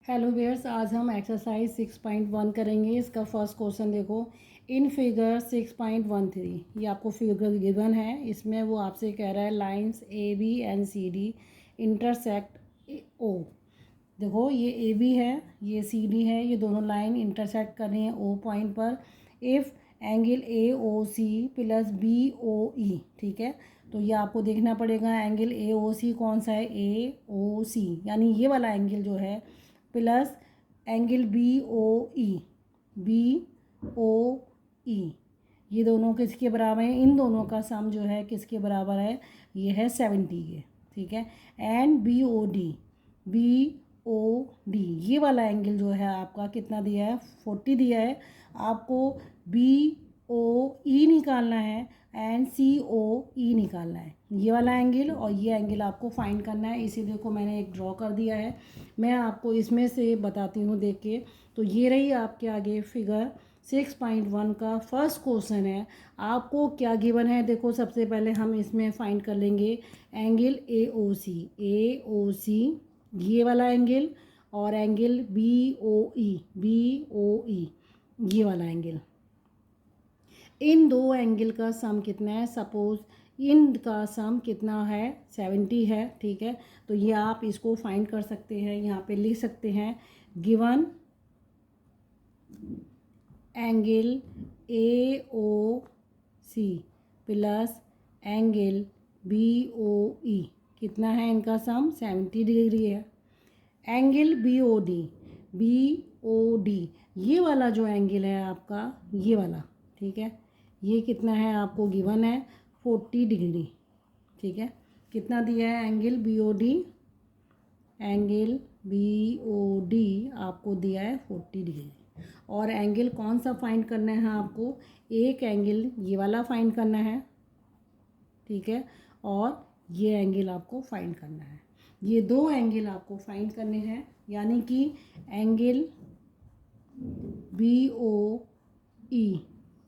Hello wears, आज हम exercise 6.1 करेंगे। इसका फर्स्ट क्वेश्चन देखो। इन फिगर 6.13 ये आपको फिगर गिवन है। इसमें वो आपसे कह रहा है lines A B and C D intersect O. देखो ये ए बी है, ये सी डी है, ये दोनों लाइन इंटरसेक्ट कर रही हैं ओ पॉइंट पर। If angle A O C plus B O E, ठीक है, तो ये आपको देखना पड़ेगा एंगल ए ओ सी कौन सा है, ए ओ सी, यानी ये वाला एंगल जो है, प्लस एंगल बी ओ ई, बी ओ ई, ये दोनों किसके बराबर हैं? इन दोनों का सम जो है किसके बराबर है? ये है 70 के, ठीक है। And B O D, B O D, ये वाला एंगल जो है आपका कितना दिया है? 40 दिया है। आपको बी ओ ई निकालना है एंड सी ओ ई निकालना है, ये वाला एंगल और ये एंगल आपको फाइंड करना है। इसीलिए को मैंने एक ड्रॉ कर दिया है। मैं आपको इसमें से बताती हूँ देख के। तो ये रही आपके आगे फिगर 6.1 का फर्स्ट क्वेश्चन है। आपको क्या गिवन है? देखो सबसे पहले हम इसमें फाइंड कर लेंगे angle A O C, A O सी ये वाला एंगल, और एंगल बी ओ ई, बी ओ ई ये वाला एंगल। इन दो एंगल का सम कितना है? सपोज इनका सम कितना है? 70 है, ठीक है। तो ये आप इसको फाइंड कर सकते हैं, यहाँ पे लिख सकते हैं given angle A O C plus angle B O E कितना है? इनका सम 70 डिग्री है। Angle B O D, B O D ये वाला जो एंगल है आपका, ये वाला, ठीक है, ये कितना है आपको गिवन है? 40 डिग्री, ठीक है। कितना दिया है angle B O D? Angle B O D आपको दिया है 40 डिग्री। और एंगल कौन सा फाइंड करना है आपको? एक एंगल ये वाला फाइंड करना है, ठीक है, और ये एंगल आपको फाइंड करना है। ये दो एंगल आपको फाइंड करने हैं, यानी कि एंगल बी ओ ई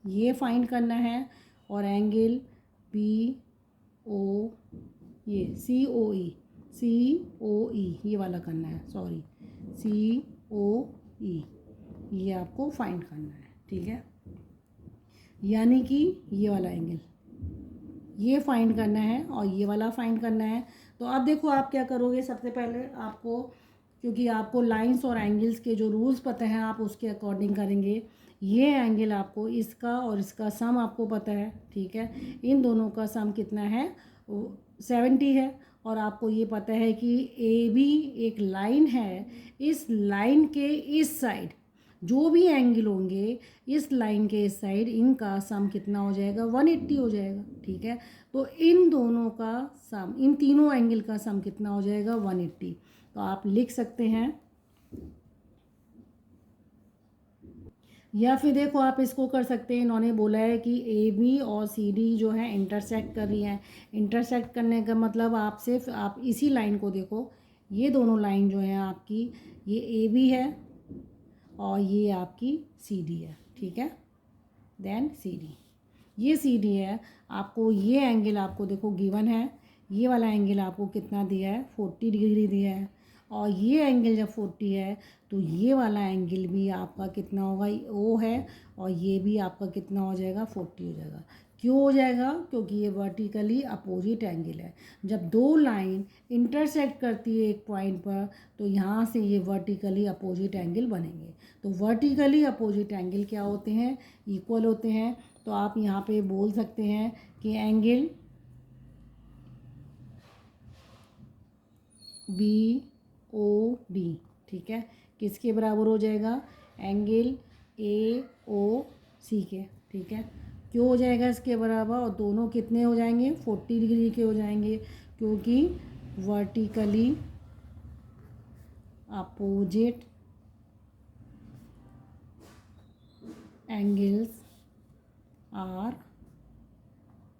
ये फाइंड करना है, और एंगल बी ओ ये सी ओ ई, सी ओ ई ये वाला करना है, सॉरी, सी ओ ई ये आपको फाइंड करना है, ठीक है। यानी कि ये वाला एंगल ये फाइंड करना है और ये वाला फाइंड करना है। तो अब देखो आप क्या करोगे। सबसे पहले आपको, क्योंकि आपको लाइंस और एंगल्स के जो रूल्स पता हैं, आप उसके अकॉर्डिंग करेंगे। ये एंगल आपको, इसका और इसका सम आपको पता है, ठीक है। इन दोनों का सम कितना है? 70 है। और आपको ये पता है कि ए बी एक लाइन है, इस लाइन के इस साइड जो भी एंगल होंगे, इस लाइन के इस साइड इनका सम कितना हो जाएगा? 180 हो जाएगा, ठीक है। तो इन दोनों का सम, इन तीनों एंगल का सम कितना हो जाएगा? 180। तो आप लिख सकते हैं, या फिर देखो आप इसको कर सकते हैं। इन्होंने बोला है कि ए बी और सी डी जो है इंटरसेक्ट कर रही हैं। इंटरसेक्ट करने का मतलब आप सिर्फ आप इसी लाइन को देखो, ये दोनों लाइन जो है आपकी, ये ए बी है और ये आपकी सी डी है, ठीक है। देन सी डी, ये सी डी है। आपको ये एंगल आपको देखो गिवन है, ये वाला एंगल आपको कितना दिया है? 40 डिग्री दिया है। और ये एंगल जब 40 है तो ये वाला एंगल भी आपका कितना होगा? ओ है, और ये भी आपका कितना हो जाएगा? 40 हो जाएगा। क्यों हो जाएगा? क्योंकि ये वर्टिकली अपोजिट एंगल है। जब दो लाइन इंटरसेक्ट करती है एक पॉइंट पर, तो यहाँ से ये वर्टिकली अपोजिट एंगल बनेंगे। तो वर्टिकली अपोजिट एंगल क्या होते हैं? इक्वल होते हैं। तो आप यहाँ पे बोल सकते हैं कि एंगल बी ओ डी, ठीक है, किसके बराबर हो जाएगा? एंगल ए ओ सी के, ठीक है। क्यों हो जाएगा इसके बराबर? और दोनों कितने हो जाएंगे? 40 डिग्री के हो जाएंगे, क्योंकि vertically opposite angles are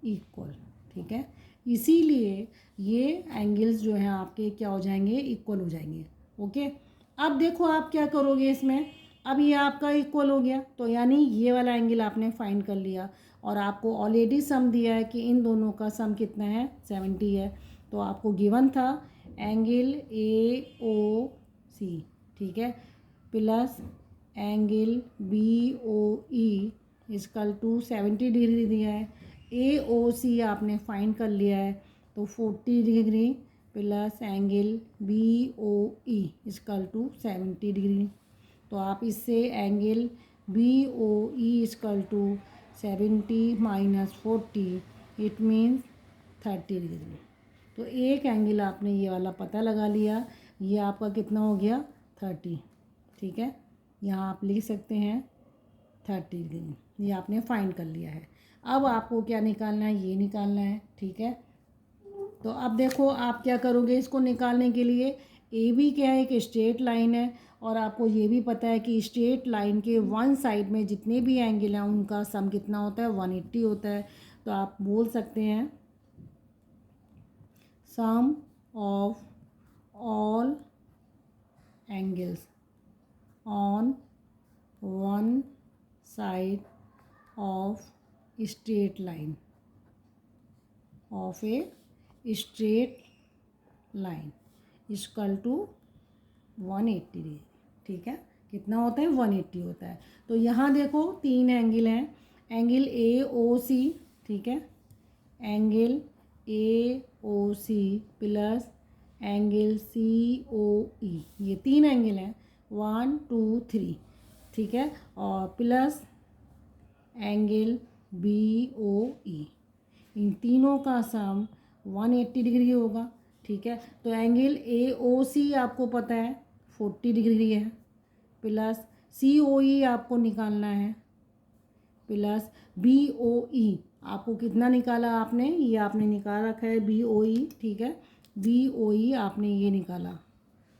equal, ठीक है। इसीलिए ये एंगल्स जो हैं आपके क्या हो जाएंगे? इक्वल हो जाएंगे, ओके। अब देखो आप क्या करोगे इसमें। अब ये आपका इक्वल हो गया, तो यानी ये वाला एंगल आपने फाइंड कर लिया, और आपको ऑलरेडी सम दिया है कि इन दोनों का सम कितना है? 70 है। तो आपको गिवन था एंगल ए ओ सी, ठीक है, plus angle B O E equal to 70 degree दिया है। ए ओ सी आपने फाइंड कर लिया है, तो 40 degree plus angle B O E equal to 70 degree. तो आप इससे angle B O E equal to 70 minus 40 it means 30 degree. तो एक एंगल आपने ये वाला पता लगा लिया, ये आपका कितना हो गया 30। ठीक है, यहाँ आप लिख सकते हैं 30 डिग्री, ये आपने फाइंड कर लिया है। अब आपको क्या निकालना है, ये निकालना है। ठीक है, तो अब देखो आप क्या करोगे इसको निकालने के लिए। ए बी क्या है, एक स्ट्रेट लाइन है, और आपको ये भी पता है कि स्ट्रेट लाइन के वन साइड में जितने भी एंगल हैं उनका सम कितना होता है 180 होता है। तो आप बोल सकते हैं sum of all angles on one side of straight line of a straight line equal to 180 degree. ठीक है, कितना होता है 180 होता है। तो यहाँ देखो 3 एंगल हैं, एंगल ए ओ सी, ठीक है, angle A O C plus angle C O E, ये 3 एंगल हैं 1 2 3। ठीक है, और प्लस एंगल बी ओ ई, इन तीनों का सम 180 डिग्री होगा। ठीक है, तो एंगल ए ओ सी आपको पता है 40 डिग्री है, प्लस सी ओ ई आपको निकालना है, प्लस बी ओ ई आपको कितना निकाला आपने, ये आपने निकाल रखा है बी ओ ई। ठीक है, बी ओ ई आपने ये निकाला,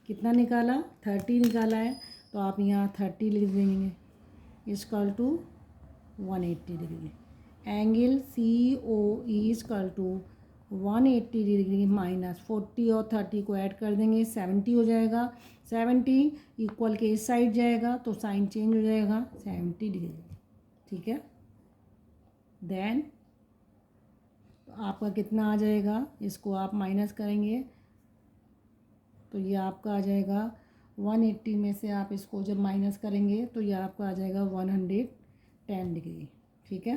कितना निकाला 30 निकाला है, तो आप यहाँ 30 लिख देंगे equal to 180 degree. Angle C O E equal to 180 degree minus 40 और 30 को ऐड कर देंगे 70 हो जाएगा। 70 इक्वल के इस साइड जाएगा तो साइन चेंज हो जाएगा 70 डिग्री। ठीक है, देन आपका कितना आ जाएगा, इसको आप माइनस करेंगे तो ये आपका आ जाएगा 180 में से आप इसको जब माइनस करेंगे तो ये आपका आ जाएगा 110 डिग्री। ठीक है,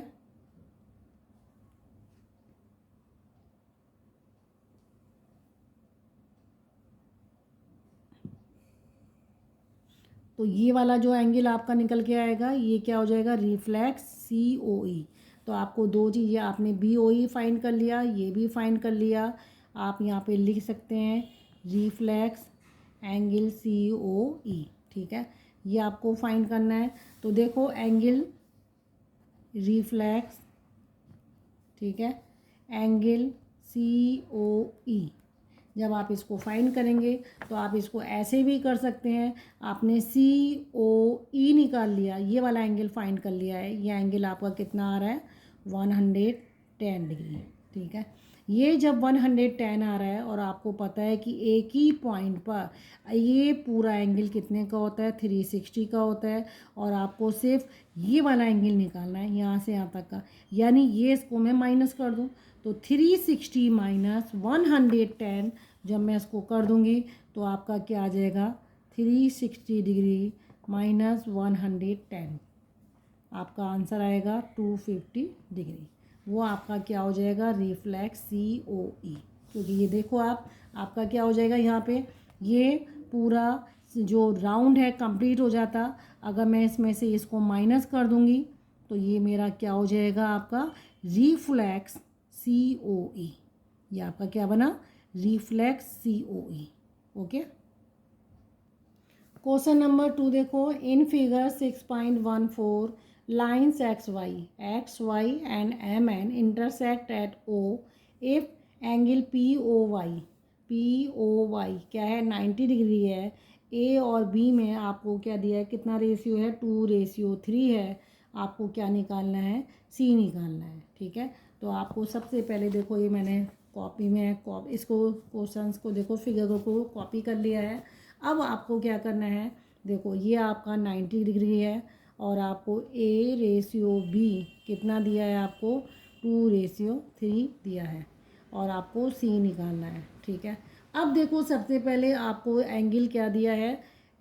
तो ये वाला जो एंगल आपका निकल के आएगा ये क्या हो जाएगा रिफ्लेक्स सी ओ ई। तो आपको दो चीज़ें, आपने बी ओ ई फाइंड कर लिया, ये भी फाइंड कर लिया, आप यहाँ पे लिख सकते हैं reflex angle C O E. ठीक है, ये आपको फाइंड करना है। तो देखो एंगल रिफ्लेक्स, ठीक है, एंगल सी ओ ई, जब आप इसको फाइंड करेंगे तो आप इसको ऐसे भी कर सकते हैं। आपने सी ओ ई निकाल लिया, ये वाला एंगल फाइंड कर लिया है, ये एंगल आपका कितना आ रहा है 110 डिग्री। ठीक है, ये जब 110 आ रहा है और आपको पता है कि एक ही पॉइंट पर ये पूरा एंगल कितने का होता है 360 का होता है, और आपको सिर्फ ये वाला एंगल निकालना है यहाँ से यहाँ तक का, यानी ये इसको मैं माइनस कर दूँ तो 360 माइनस 110, जब मैं इसको कर दूँगी तो आपका क्या आ जाएगा 360 डिग्री माइनस 110, आपका आंसर आएगा 250 डिग्री। वो आपका क्या हो जाएगा रिफ्लेक्स सी ओ ई। क्योंकि ये देखो आप, आपका क्या हो जाएगा यहाँ पे, ये पूरा जो राउंड है कंप्लीट हो जाता। अगर मैं इसमें से इसको माइनस कर दूँगी तो ये मेरा क्या हो जाएगा आपका रिफ्लेक्स सी ओ ई। ये आपका क्या बना रिफ्लेक्स सी ओ ई। ओके, क्वेश्चन नंबर 2 देखो, in figure 6.14 lines xy and mn intersect at O if angle POY क्या है 90 डिग्री है। A और B में आपको क्या दिया है, कितना रेशियो है 2:3 है। आपको क्या निकालना है C निकालना है। ठीक है, तो आपको सबसे पहले देखो ये मैंने कॉपी में इसको क्वेश्चंस को देखो, फिगर को कॉपी कर लिया है। अब आपको क्या करना है, देखो ये आपका 90 डिग्री है और आपको A/B कितना दिया है, आपको 2:3 दिया है और आपको C निकालना है। ठीक है, अब देखो सबसे पहले आपको एंगल क्या दिया है,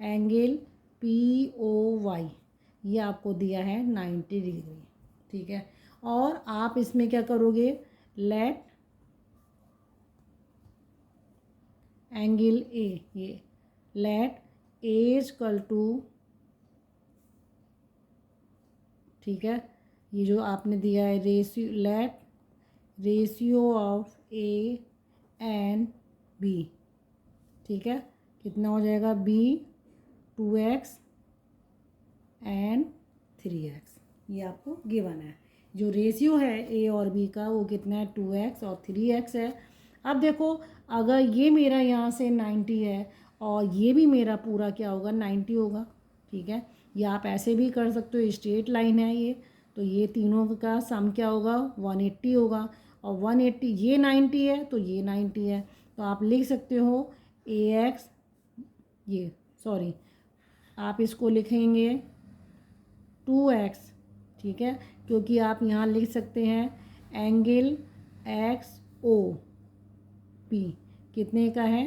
एंगल पी ओ वाई ये आपको दिया है 90 डिग्री, ठीक है। और आप इसमें क्या करोगे, लेट एंगल ए, ये लेट ए इक्वल टू, ठीक है, ये जो आपने दिया है ratio, let ratio of A and B, ठीक है, कितना हो जाएगा, बी 2x एंड 3x, ये आपको गिवन है। जो रेशियो है ए और बी का वो कितना है, 2x और 3x है। अब देखो अगर ये मेरा यहाँ से 90 है और ये भी मेरा पूरा क्या होगा, 90 होगा, ठीक है। या आप ऐसे भी कर सकते हो, स्ट्रेट लाइन है ये, तो ये तीनों का सम क्या होगा, 180 होगा। और 180 ये 90 है तो ये 90 है, तो आप लिख सकते हो ax, ये सॉरी आप इसको लिखेंगे 2x, ठीक है, क्योंकि आप यहाँ लिख सकते हैं एंगल एक्स ओ पी कितने का है,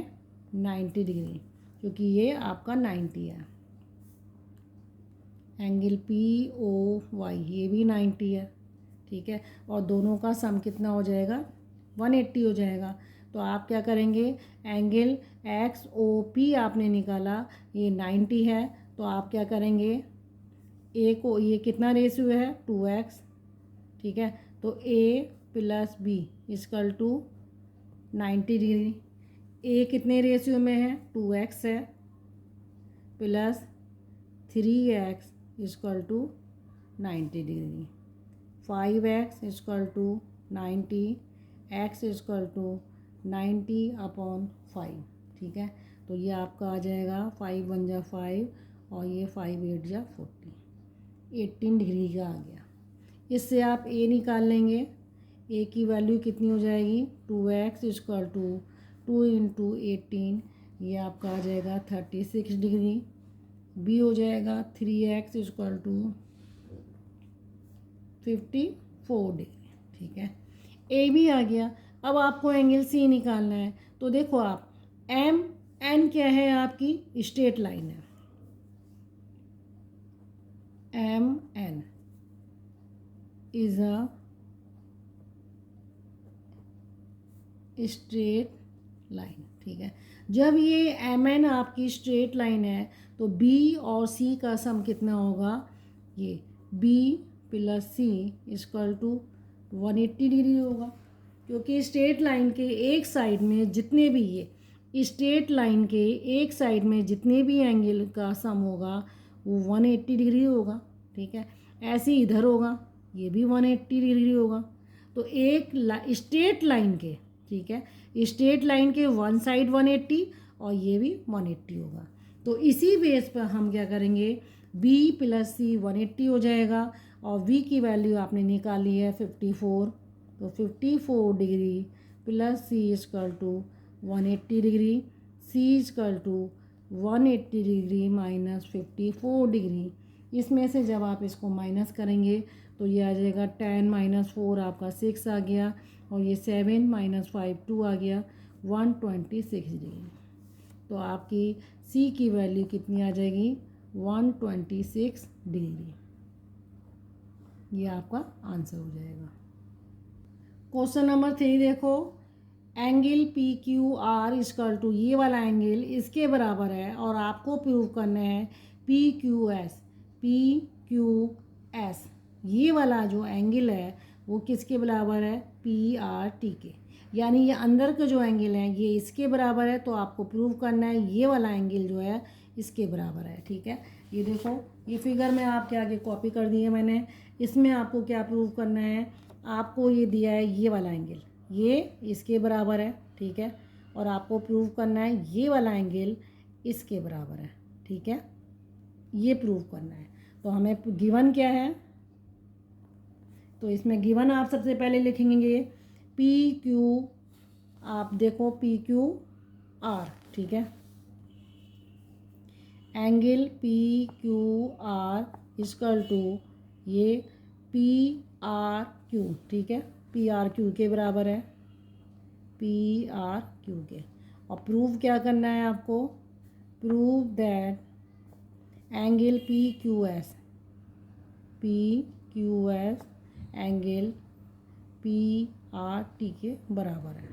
90 डिग्री, क्योंकि ये आपका 90 है। एंगल पी ओ वाई ये भी 90 है, ठीक है, और दोनों का सम कितना हो जाएगा, 180 हो जाएगा। तो आप क्या करेंगे, एंगल एक्स ओ पी आपने निकाला, ये 90 है, तो आप क्या करेंगे, ए को, ये कितना रेशियो है, 2x, ठीक है, तो a plus B equal to 90 degree. A कितने रेशियो में है, 2x है, plus 3x equal to 90 degree, 5x equal to 90, x equal to 90/5, ठीक है। तो ये आपका आ जाएगा 5 1 जा 5 और ये 5 8 जा 40, 18 डिग्री का आ गया। इससे आप ए निकाल लेंगे, ए की वैल्यू कितनी हो जाएगी, 2x इक्वल टू 2 × 18, ये आपका आ जाएगा 36 डिग्री। बी हो जाएगा 3x इक्वल टू 54 डिग्री, ठीक है। ए भी आ गया। अब आपको एंगल सी निकालना है, तो देखो आप एम एन क्या है, आपकी स्ट्रेट लाइन है, M N is a straight line, ठीक है। जब ये एम एन आपकी स्ट्रेट लाइन है तो बी और सी का सम कितना होगा, ये B plus C equal to 180 degree होगा, क्योंकि स्ट्रेट लाइन के एक साइड में जितने भी, ये स्ट्रेट लाइन के एक साइड में जितने भी एंगल का सम होगा वो 180 डिग्री होगा, ठीक है। ऐसे ही इधर होगा, ये भी 180 डिग्री होगा। तो एक स्ट्रेट लाइन के, ठीक है, स्ट्रेट लाइन के वन साइड 180 और ये भी 180 होगा। तो इसी बेस पर हम क्या करेंगे, b प्लस सी 180 हो जाएगा और v की वैल्यू आपने निकाली है 54, तो 54 degree plus C equal to 180 degree, C equal to 180 degree minus 54 degree. इसमें से जब आप इसको माइनस करेंगे तो ये आ जाएगा 10 - 4 आपका 6 आ गया, और ये 7 - 5 2 आ गया, 126 डिग्री। तो आपकी सी की वैल्यू कितनी आ जाएगी, 126 डिग्री। ये आपका आंसर हो जाएगा। क्वेश्चन नंबर 3 देखो, angle P Q R equal to, ये वाला एंगल इसके बराबर है और आपको प्रूव करना है P Q S, P Q S, ये वाला जो एंगल है वो किसके बराबर है, पी आर टी के, यानी ये अंदर का जो एंगल है ये इसके बराबर है, तो आपको प्रूव करना है ये वाला एंगल जो है इसके बराबर है, ठीक है। ये देखो, ये फिगर में आपके आगे कॉपी कर दी है मैंने। इसमें आपको क्या प्रूव करना है, आपको ये दिया है ये वाला एंगल, ये इसके बराबर है, ठीक है, और आपको प्रूव करना है ये वाला एंगल इसके बराबर है, ठीक है, ये प्रूव करना है। तो हमें गिवन क्या है, तो इसमें गिवन आप सबसे पहले लिखेंगे पी क्यू, आप देखो पी क्यू आर, ठीक है, angle P Q R equal to ये पी आर क्यू, ठीक है, पी आर क्यू के बराबर है, पी आर क्यू के। और प्रूव क्या करना है आपको, prove that angle P Q S, P Q S angle P R T के बराबर है,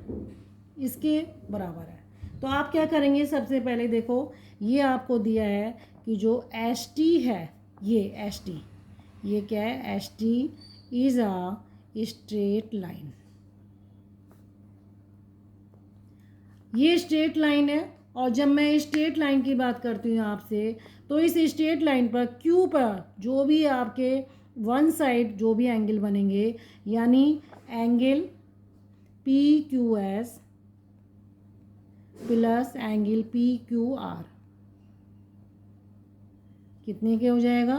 इसके बराबर है। तो आप क्या करेंगे, सबसे पहले देखो ये आपको दिया है कि जो एस टी है, ये एस टी, ये क्या है, S T is a straight line, ये स्ट्रेट लाइन है। और जब मैं स्ट्रेट लाइन की बात करती हूँ आपसे, तो इस स्ट्रेट लाइन पर क्यू पर जो भी आपके वन साइड जो भी एंगल बनेंगे, यानी angle P Q S plus angle P Q are कितने के हो जाएगा,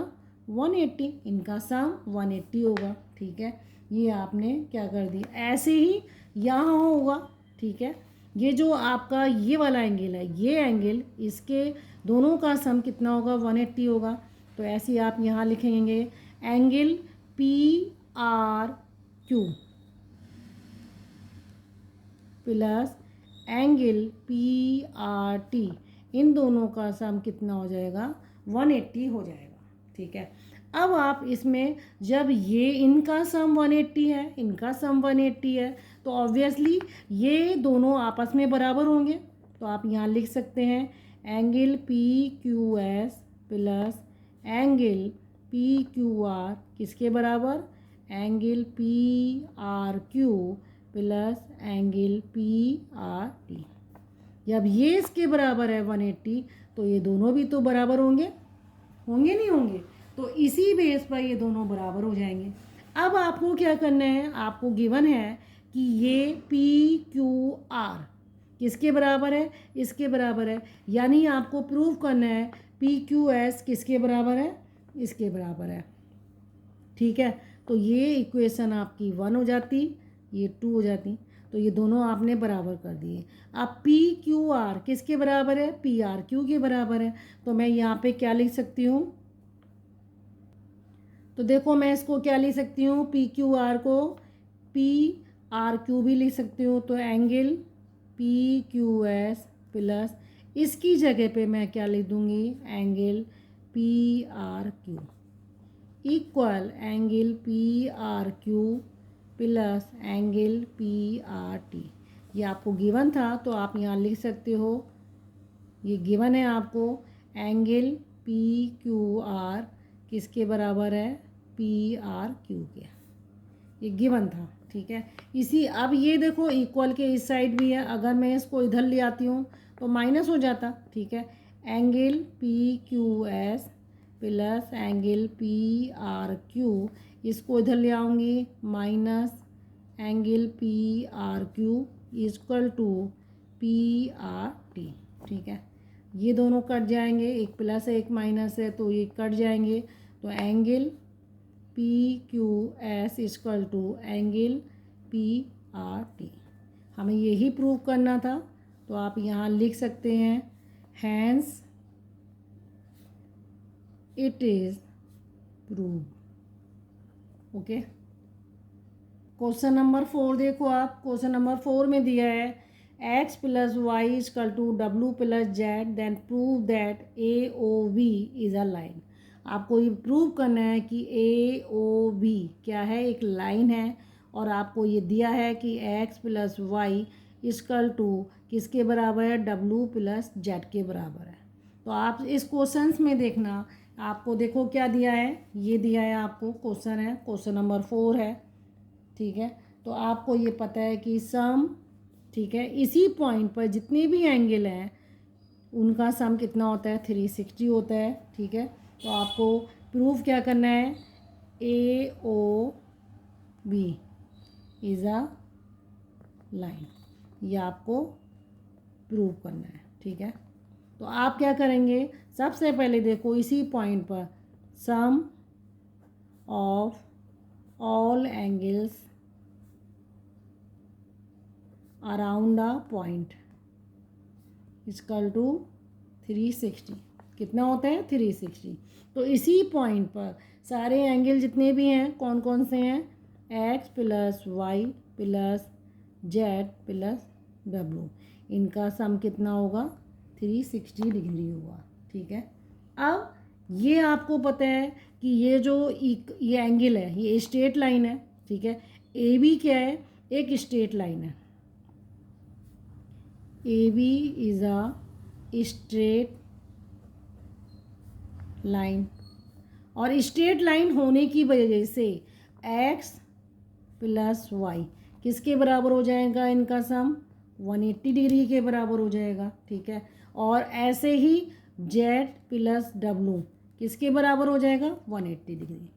180, इनका सम 180 होगा। ठीक है, ये आपने क्या कर दिया, ऐसे ही यहाँ होगा। ठीक है, ये जो आपका ये वाला एंगल है, ये एंगल, इसके दोनों का सम कितना होगा, 180 होगा। तो ऐसे ही आप यहाँ लिखेंगे angle P R Q plus angle P R T, इन दोनों का सम कितना हो जाएगा, 180 हो जाएगा। ठीक है, अब आप इसमें जब ये इनका सम 180 है, इनका सम 180 है, तो ऑब्वियसली ये दोनों आपस में बराबर होंगे। तो आप यहाँ लिख सकते हैं angle P Q S plus angle P Q are किसके बराबर, angle P R Q plus angle P R T. जब ये इसके बराबर है 180, तो ये दोनों भी तो बराबर होंगे, होंगे नहीं होंगे, तो इसी बेस पर ये दोनों बराबर हो जाएंगे। अब आपको क्या करना है, आपको गिवन है कि ये पी क्यू आर किसके बराबर है, इसके बराबर है, यानी आपको प्रूव करना है पी क्यू एस किसके बराबर है, इसके बराबर है। ठीक है, तो ये इक्वेशन आपकी 1 हो जाती, ये 2 हो जाती, तो ये दोनों आपने बराबर कर दिए। अब पी क्यू आर किसके बराबर है, पी आर क्यू के बराबर है। तो मैं यहाँ पे क्या लिख सकती हूँ, तो देखो मैं इसको क्या लिख सकती हूँ, पी क्यू आर को पी आर क्यू भी लिख सकती हूँ। तो angle P Q S plus इसकी जगह पे मैं क्या लिख दूँगी, angle P R Q equal angle P R Q plus angle P R T. ये आपको गिवन था, तो आप यहाँ लिख सकते हो, ये गिवन है आपको, एंगल पी क्यू आर किसके बराबर है, पी आर क्यू के, ये गिवन था। ठीक है, इसी अब ये देखो इक्वल के इस साइड भी है, अगर मैं इसको इधर ले आती हूँ तो माइनस हो जाता। ठीक है, angle P Q S plus angle P R Q, इसको इधर ले आऊँगी, minus angle P R Q equal to P R T. ठीक है, ये दोनों कट जाएंगे, एक प्लस है एक माइनस है, तो ये कट जाएंगे। तो angle P Q S equal to angle P R T, हमें यही प्रूव करना था। तो आप यहाँ लिख सकते हैं hence it is prove. Okay, question number 4 देखो आप, क्वेश्चन नंबर 4 में दिया है x plus Y equal to W plus Z, then prove that A O V is a line. आपको ये प्रूव करना है कि ए ओ वी क्या है, एक लाइन है, और आपको ये दिया है कि x plus Y equal to किसके बराबर है, डब्ल्यू प्लस जेड के बराबर है। तो आप इस क्वेश्चंस में देखना, आपको देखो क्या दिया है, ये दिया है आपको, क्वेश्चन है, क्वेश्चन नंबर 4 है। ठीक है, तो आपको ये पता है कि सम, ठीक है, इसी पॉइंट पर जितने भी एंगल हैं उनका सम कितना होता है, 360 होता है। ठीक है, तो आपको प्रूफ क्या करना है, A O B is a line, ये आपको प्रूव करना है। ठीक है, तो आप क्या करेंगे, सबसे पहले देखो इसी पॉइंट पर sum of all angles around a point equal to 360, कितना होता है, 360। तो इसी पॉइंट पर सारे एंगल जितने भी हैं कौन कौन से हैं, x plus Y plus Z plus W, इनका सम कितना होगा, 360 डिग्री होगा। ठीक है, अब ये आपको पता है कि ये जो ये एंगल है ये स्ट्रेट लाइन है, ठीक है। ए बी क्या है, एक स्ट्रेट लाइन है। A B is a straight line, और स्ट्रेट लाइन होने की वजह से एक्स प्लस वाई किसके बराबर हो जाएगा, इनका सम 180 डिग्री के बराबर हो जाएगा, ठीक है। और ऐसे ही जेड प्लस डब्लू किसके बराबर हो जाएगा, 180 डिग्री।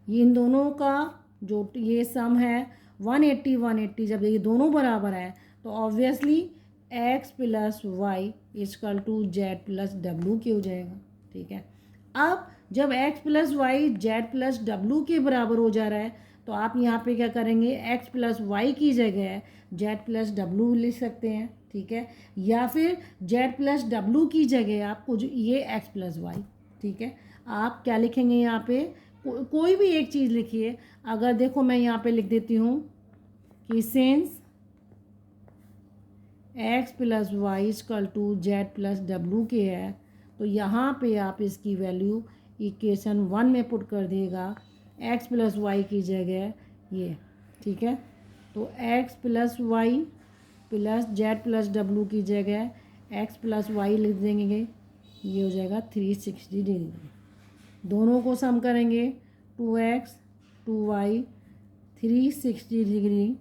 ये इन दोनों का जो ये सम है 180 180, जब ये दोनों बराबर है तो obviously X plus Y equal to Z plus W के हो जाएगा, ठीक है। अब जब x plus Y Z plus W के बराबर हो जा रहा है तो आप यहाँ पे क्या करेंगे, x प्लस वाई की जगह जेड प्लस डब्लू लिख सकते हैं, ठीक है। या फिर जेड प्लस डब्लू की जगह आपको जो ये x प्लस वाई, ठीक है। आप क्या लिखेंगे यहाँ पे, कोई भी एक चीज़ लिखिए। अगर देखो मैं यहाँ पे लिख देती हूँ कि since X plus Y equal to Z plus W के है, तो यहाँ पे आप इसकी वैल्यू इक्वेशन 1 में पुट कर देगा, x प्लस वाई की जगह ये, ठीक है। तो x plus Y plus Z plus W की जगह x प्लस वाई लिख देंगे, ये हो जाएगा 360 डिग्री। दोनों को सम करेंगे, 2x 2y 360 डिग्री,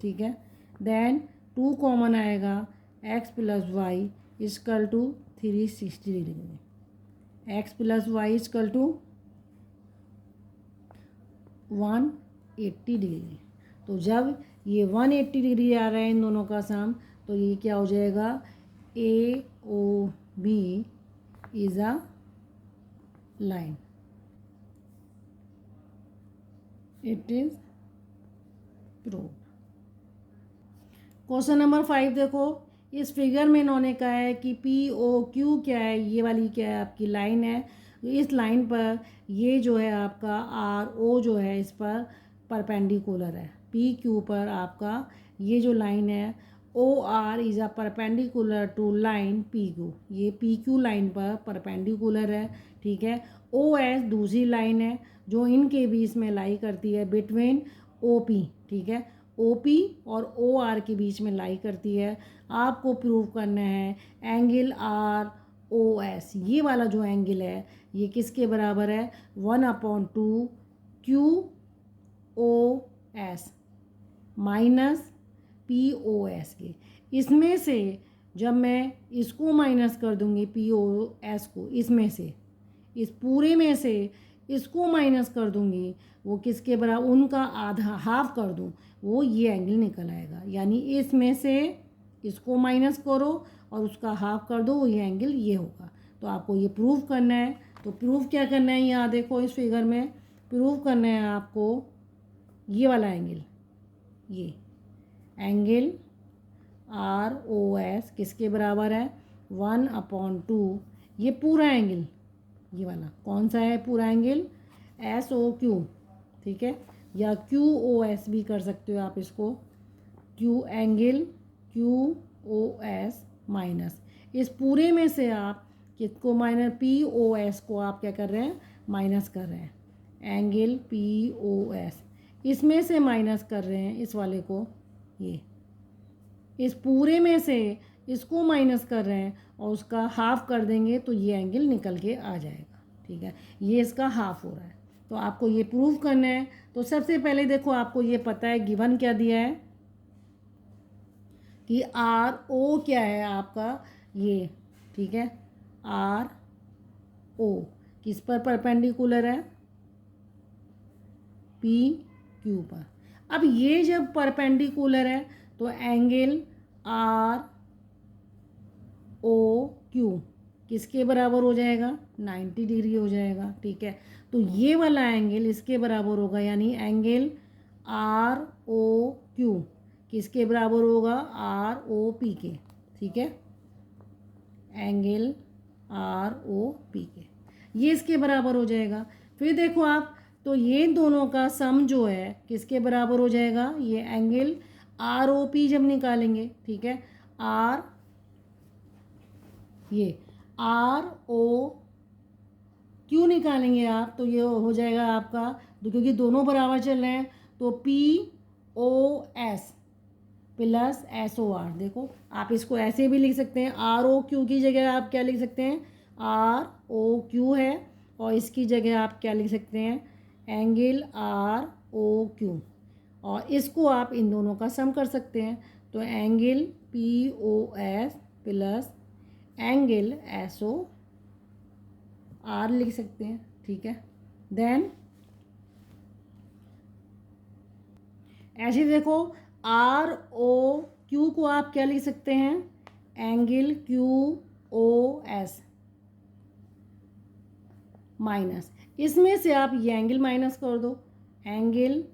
ठीक है। देन 2 कॉमन आएगा, x plus Y equal to 360 degree, x plus Y equal to 180 degree. तो जब ये 180 डिग्री आ रहा है इन दोनों का सम, तो ये क्या हो जाएगा, A O B is a line, it is prove. Question number 5 देखो, इस फिगर में इन्होंने कहा है कि पी ओ क्यू क्या है, ये वाली क्या है आपकी लाइन है। इस लाइन पर ये जो है आपका आर ओ जो है इस पर परपेंडिकुलर है, पी क्यू पर आपका ये जो लाइन है O R is a perpendicular to line P Q, ये पी क्यू लाइन पर परपेंडिकुलर है, ठीक है। ओ एस दूसरी लाइन है जो इनके बीच में लाई करती है बिटवीन ओ पी, ठीक है। ओ पी और ओ आर के बीच में लाई करती है। आपको प्रूव करना है एंगल आर ओ एस, ये वाला जो एंगल है ये किसके बराबर है, 1/2 Q O S minus P O S के। इसमें से जब मैं इसको माइनस कर दूंगी पी ओ एस को, इसमें से इस पूरे में से इसको माइनस कर दूंगी, वो किसके बराबर, उनका आधा हाफ कर दूं, वो ये एंगल निकल आएगा। यानी इसमें से इसको माइनस करो और उसका हाफ कर दो, ये एंगल ये होगा। तो आपको ये प्रूव करना है। तो प्रूव क्या करना है, यहाँ देखो इस फिगर में प्रूव करना है आपको ये वाला एंगल, ये एंगल आर ओ एस किसके बराबर है, 1/2, ये पूरा एंगल, ये वाला कौन सा है पूरा एंगल, एस ओ क्यू, ठीक है। या क्यू ओ एस भी कर सकते हो आप इसको, Q angle Q O S minus इस पूरे में से आप किसको माइनस, पी ओ एस को आप क्या कर रहे हैं, माइनस कर रहे हैं, एंगल पी ओ एस इसमें से माइनस कर रहे हैं इस वाले को, ये इस पूरे में से इसको माइनस कर रहे हैं और उसका हाफ कर देंगे तो ये एंगल निकल के आ जाएगा, ठीक है। ये इसका हाफ हो रहा है। तो आपको ये प्रूव करना है। तो सबसे पहले देखो आपको ये पता है गिवन क्या दिया है कि आर ओ क्या है आपका, ये, ठीक है। आर ओ किस पर परपेंडिकुलर है, पी क्यू पर। अब ये जब परपेंडिकुलर है तो एंगल आर ओ क्यू किसके बराबर हो जाएगा, 90 डिग्री हो जाएगा, ठीक है। तो ये वाला एंगल इसके बराबर होगा, यानी एंगल आर ओ क्यू किसके बराबर होगा, आर ओ पी के, ठीक है। एंगल आर ओ पी के ये इसके बराबर हो जाएगा। फिर देखो आप, तो ये दोनों का सम जो है किसके बराबर हो जाएगा, ये एंगल आर ओ पी जब निकालेंगे, ठीक है। आर ये आर ओ क्यू निकालेंगे आप तो ये हो जाएगा आपका, क्योंकि दोनों बराबर चल रहे हैं, तो POS प्लस SOR। देखो आप इसको ऐसे भी लिख सकते हैं, ROQ की जगह आप क्या लिख सकते हैं, ROQ है, और इसकी जगह आप क्या लिख सकते हैं, एंगल ROQ, और इसको आप इन दोनों का सम कर सकते हैं, तो angle POS plus angle SOR लिख सकते हैं। ठीक है, देन ऐसे देखो ROQ को आप क्या लिख सकते हैं, एंगल QOS माइनस, इसमें से आप ये एंगल माइनस कर दो, एंगल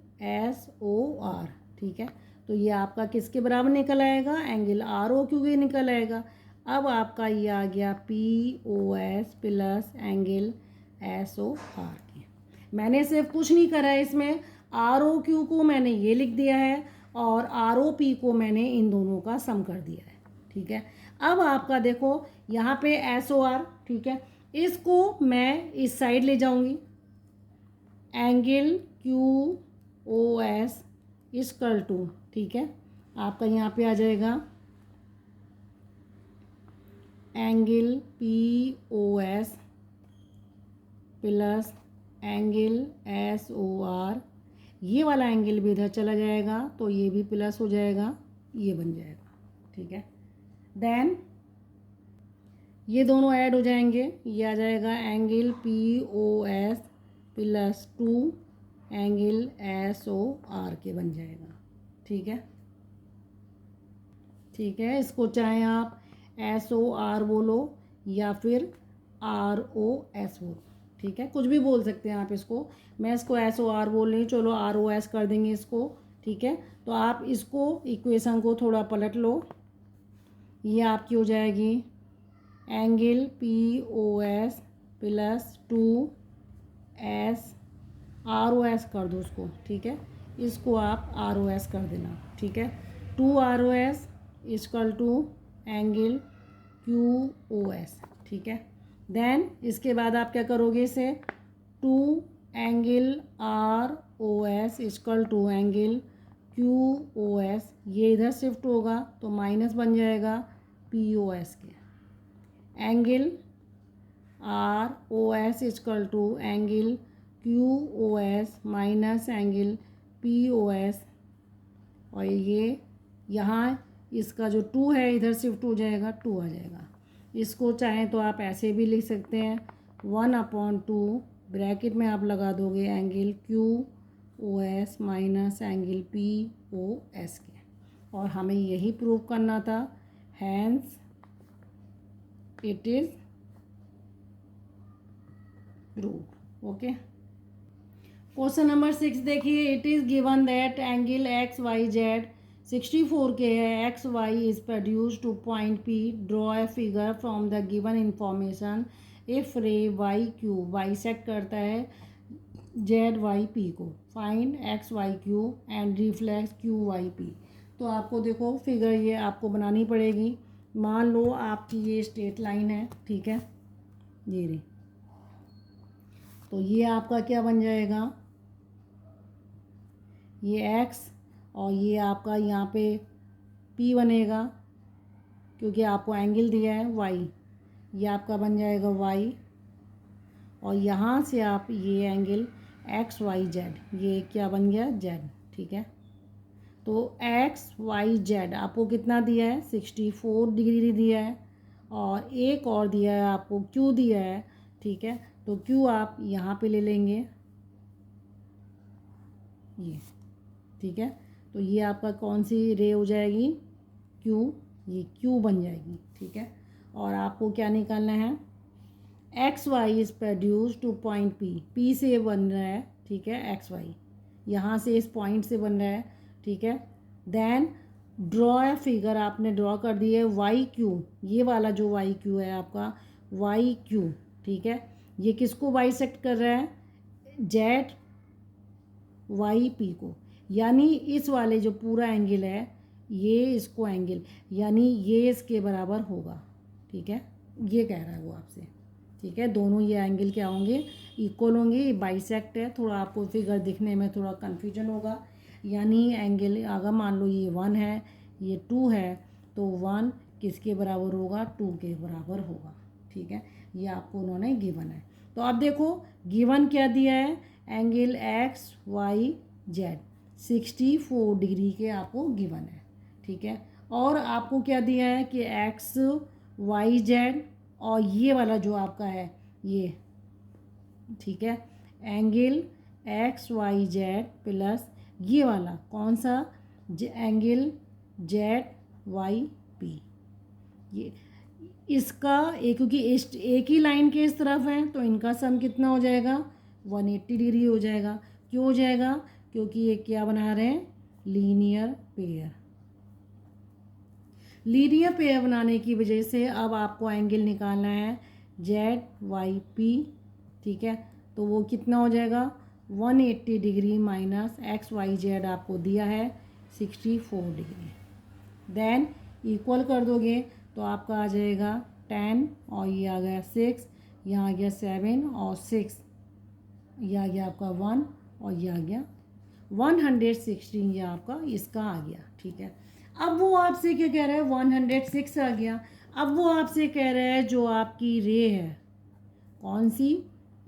SOR। ठीक है, तो ये आपका किसके बराबर निकल आएगा, एंगल ROQ के निकल आएगा। अब आपका ये आ गया POS प्लस एंगल SOR के। मैंने सिर्फ कुछ नहीं करा है इसमें, ROQ को मैंने ये लिख दिया है और ROP को मैंने इन दोनों का सम कर दिया है। ठीक है, अब आपका देखो यहाँ पे SOR, ठीक है, इसको मैं इस साइड ले जाऊंगी, एंगल QOS इक्वल टू, ठीक है, आपका यहाँ पे आ जाएगा angle POS plus angle SOR, ये वाला एंगल भी इधर चला जाएगा तो ये भी प्लस हो जाएगा, ये बन जाएगा। ठीक है, देन ये दोनों ऐड हो जाएंगे, ये आ जाएगा angle POS plus 2 angle SOR के बन जाएगा। ठीक है, ठीक है, इसको चाहे आप SOR बोलो या फिर ROS बोलो। ठीक है, कुछ भी बोल सकते हैं आप इसको, मैं इसको SOR बोल रही हूँ, चलो ROS कर देंगे इसको। ठीक है, तो आप इसको इक्वेशन को थोड़ा पलट लो, ये आपकी हो जाएगी एंगल POS प्लस 2 ROS कर दो उसको। ठीक है, इसको आप ROS कर देना। ठीक है, 2 ROS equal to angle QOS। ठीक है, देन इसके बाद आप क्या करोगे, इसे 2 angle ROS equal to angle QOS, ये इधर शिफ्ट होगा तो माइनस बन जाएगा POS के, angle ROS equal to angle QOS minus angle POS, और ये यहाँ इसका जो 2 है इधर शिफ्ट हो जाएगा, 2 आ जाएगा। इसको चाहें तो आप ऐसे भी लिख सकते हैं, 1/2 ब्रैकेट में आप लगा दोगे angle QOS minus angle POS के, और हमें यही प्रूव करना था, hence it is prove. Okay, question number 6 देखिए, it is given that angle XYZ 64 के है, XY is produce to point P, draw a figure from the given information if ray YQ bisect करता है ZYP को, find XYQ and reflex QYP। तो आपको देखो figure ये आपको बनानी पड़ेगी। मान लो आपकी ये स्ट्रेट लाइन है, ठीक है, ये रही, तो ये आपका क्या बन जाएगा, ये X, और ये आपका यहाँ पे P बनेगा, क्योंकि आपको एंगल दिया है Y, ये आपका बन जाएगा Y, और यहाँ से आप ये एंगल XYZ, ये क्या बन गया Z। ठीक है, तो XYZ आपको कितना दिया है, 64 डिग्री दिया है, और एक और दिया है आपको Q दिया है। ठीक है, तो Q आप यहाँ पे ले लेंगे ये। ठीक है, तो ये आपका कौन सी रे हो जाएगी, Q, ये Q बन जाएगी। ठीक है, और आपको क्या निकालना है, XY is produce to point P से बन रहा है। ठीक है, XY यहाँ से इस पॉइंट से बन रहा है। ठीक है, देन ड्रॉ ए फिगर आपने ड्रॉ कर दी है YQ, ये वाला जो YQ है आपका YQ। ठीक है, ये किसको बाइसेक्ट कर रहा है, ZYP को, यानी इस वाले जो पूरा एंगल है ये इसको एंगल, यानी ये इसके बराबर होगा। ठीक है, ये कह रहा है वो आपसे। ठीक है, दोनों ये एंगल क्या होंगे, इक्वल होंगे। ये बाइसेक्ट है, थोड़ा आपको फिगर दिखने में थोड़ा कन्फ्यूजन होगा। यानी एंगल अगर मान लो ये 1 है, ये 2 है, तो 1 किसके बराबर होगा, 2 के बराबर होगा। ठीक है, ये आपको उन्होंने गिवन है। तो अब देखो गिवन क्या दिया है, angle X Y Z 64 degree के आपको गिवन है। ठीक है, और आपको क्या दिया है कि एक्स वाई जेड और ये वाला जो आपका है ये, ठीक है, angle X Y Z plus ये वाला कौन सा, एंगल जेड वाई पी, ये इसका एक, क्योंकि एक ही लाइन के इस तरफ है तो इनका सम कितना हो जाएगा, 180 डिग्री हो जाएगा। क्यों हो जाएगा, क्योंकि ये क्या बना रहे हैं, लीनियर पेयर। लीनियर पेयर बनाने की वजह से अब आपको एंगल निकालना है जेड वाई पी। ठीक है, तो वो कितना हो जाएगा, 180 degree minus X Y Z आपको दिया है 64 डिग्री। देन इक्वल कर दोगे तो आपका आ जाएगा 10 और ये आ गया 6, यहाँ आ गया 7 और 6, ये आ गया आपका 1 और ये आ गया 116, ये आपका इसका आ गया। ठीक है, अब वो आपसे क्या कह रहा है, 106 आ गया। अब वो आपसे कह रहा है जो आपकी रे है, कौन सी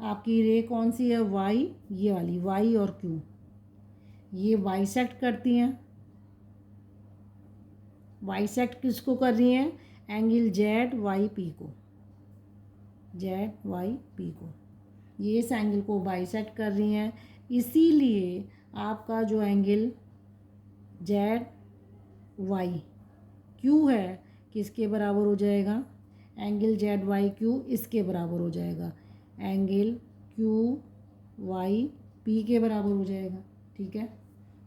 आपकी रे कौन सी है, वाई, ये वाली वाई और क्यू, ये बाइसेक्ट करती हैं। बाइसेक्ट किसको कर रही हैं, एंगल जेड वाई पी को, जेड वाई पी को, ये इस एंगल को बाइसेक्ट कर रही हैं। इसीलिए आपका जो एंगल जेड वाई क्यू है किसके बराबर हो जाएगा, एंगल जेड वाई क्यू इसके बराबर हो जाएगा, एंगल क्यू वाई पी के बराबर हो जाएगा। ठीक है,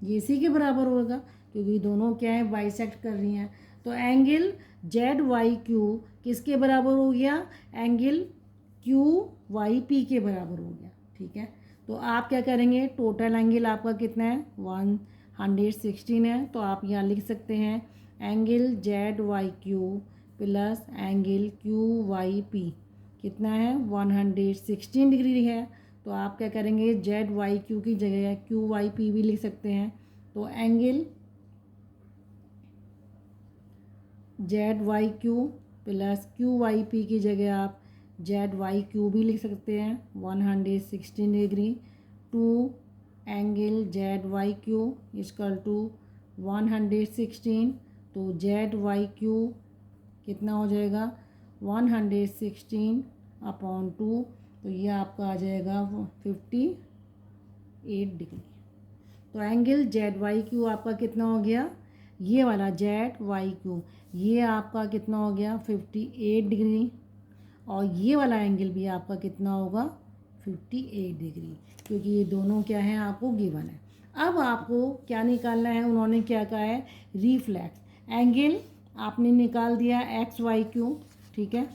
ये इसी के बराबर होगा क्योंकि दोनों क्या है, बाइसेक्ट कर रही हैं। तो एंगल जेड वाई क्यू किसके बराबर हो गया, एंगल क्यू वाई पी के बराबर हो गया। ठीक है, तो आप क्या करेंगे, टोटल एंगल आपका कितना है, 116 है, तो आप यहाँ लिख सकते हैं angle Z Y Q plus angle Q Y P कितना है, 116 डिग्री है। तो आप क्या करेंगे, जेड वाई क्यू की जगह क्यू वाई पी भी लिख सकते हैं। तो angle Z Y Q plus Q Y P की जगह आप जेड वाई क्यू भी लिख सकते हैं, 116 degree two angle Z Y Q equal to 116। तो जेड वाई क्यू कितना हो जाएगा, 116 अपॉन 2, तो ये आपका आ जाएगा 58 डिग्री। तो एंगल जेड वाई क्यू आपका कितना हो गया, ये वाला जेड वाई क्यू ये आपका कितना हो गया 58 डिग्री, और ये वाला एंगल भी आपका कितना होगा 58 डिग्री, क्योंकि ये दोनों क्या हैं आपको गिवन है। अब आपको क्या निकालना है, उन्होंने क्या कहा है, रिफ्लेक्स एंगल आपने निकाल दिया एक्स वाई क्यू। ठीक है,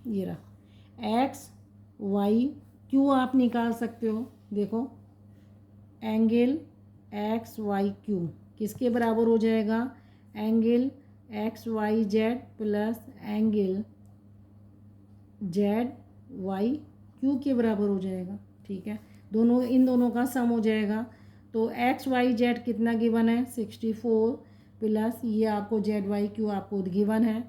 ये रहा एक्स वाई क्यू आप निकाल सकते हो। देखो एंगल एक्स वाई क्यू किसके बराबर हो जाएगा, angle X Y Z plus angle Z Y Q के बराबर हो जाएगा। ठीक है, दोनों इन दोनों का सम हो जाएगा। तो एक्स वाई जेड कितना गिवन है, 64 प्लस ये आपको जेड वाई क्यू आपको गिवन है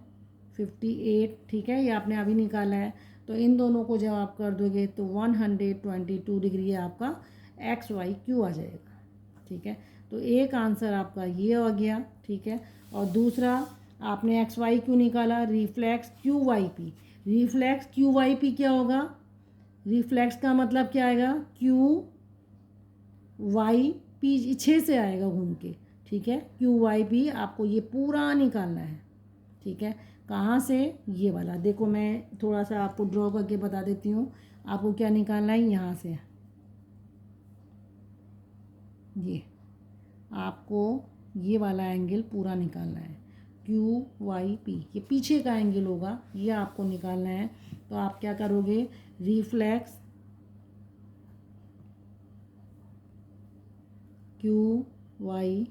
58। ठीक है, ये आपने अभी निकाला है। तो इन दोनों को जब आप कर दोगे तो 122 डिग्री आपका एक्स वाई क्यू आ जाएगा। ठीक है, तो एक आंसर आपका ये आ गया। ठीक है, और दूसरा आपने एक्स वाई क्यू निकाला, reflex Q Y P, reflex Q Y P क्या होगा, रिफ्लेक्स का मतलब क्या आएगा, क्यू वाई पी पीछे से आएगा घूम के। ठीक है, क्यू वाई पी आपको ये पूरा निकालना है। ठीक है, कहाँ से, ये वाला देखो मैं थोड़ा सा आपको ड्रॉ करके बता देती हूँ। आपको क्या निकालना है, यहाँ से ये आपको ये वाला एंगल पूरा निकालना है, क्यू वाई पी ये पीछे का एंगल होगा, ये आपको निकालना है। तो आप क्या करोगे, रिफ्लेक्स क्यू वाई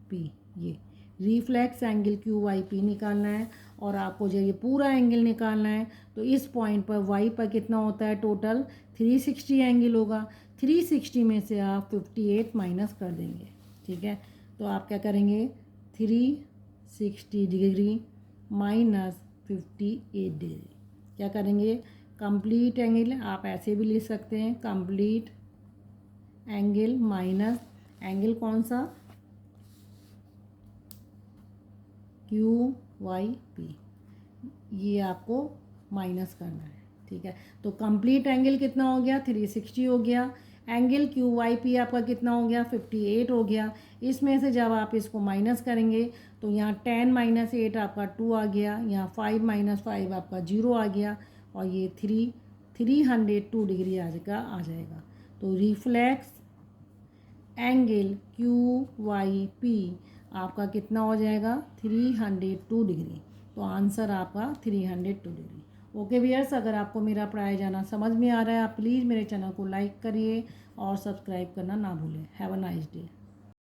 पी, ये reflex angle Q Y P निकालना है। और आपको जो ये पूरा एंगल निकालना है तो इस पॉइंट पर वाई पर कितना होता है टोटल 360 एंगल होगा। 360 में से आप 58 माइनस कर देंगे, ठीक है। तो आप क्या करेंगे 360 डिग्री माइनस 58 डिग्री, क्या करेंगे कंप्लीट एंगल, आप ऐसे भी लिख सकते हैं कंप्लीट एंगल माइनस एंगल कौन सा क्यू वाई पी, ये आपको माइनस करना है, ठीक है। तो कंप्लीट एंगल कितना हो गया 360 हो गया, एंगल क्यू वाई पी आपका कितना हो गया 58 हो गया। इसमें से जब आप इसको माइनस करेंगे तो यहाँ 10 माइनस 8 आपका 2 आ गया, यहाँ 5 माइनस 5 आपका 0 आ गया और ये 302 डिग्री आ जाएगा। तो reflex angle Q Y P आपका कितना हो जाएगा 302 डिग्री। तो आंसर आपका 302 डिग्री। ओके व्यूअर्स, अगर आपको मेरा पढ़ाया जाना समझ में आ रहा है आप प्लीज़ मेरे चैनल को लाइक करिए और सब्सक्राइब करना ना भूलें। Have a nice day.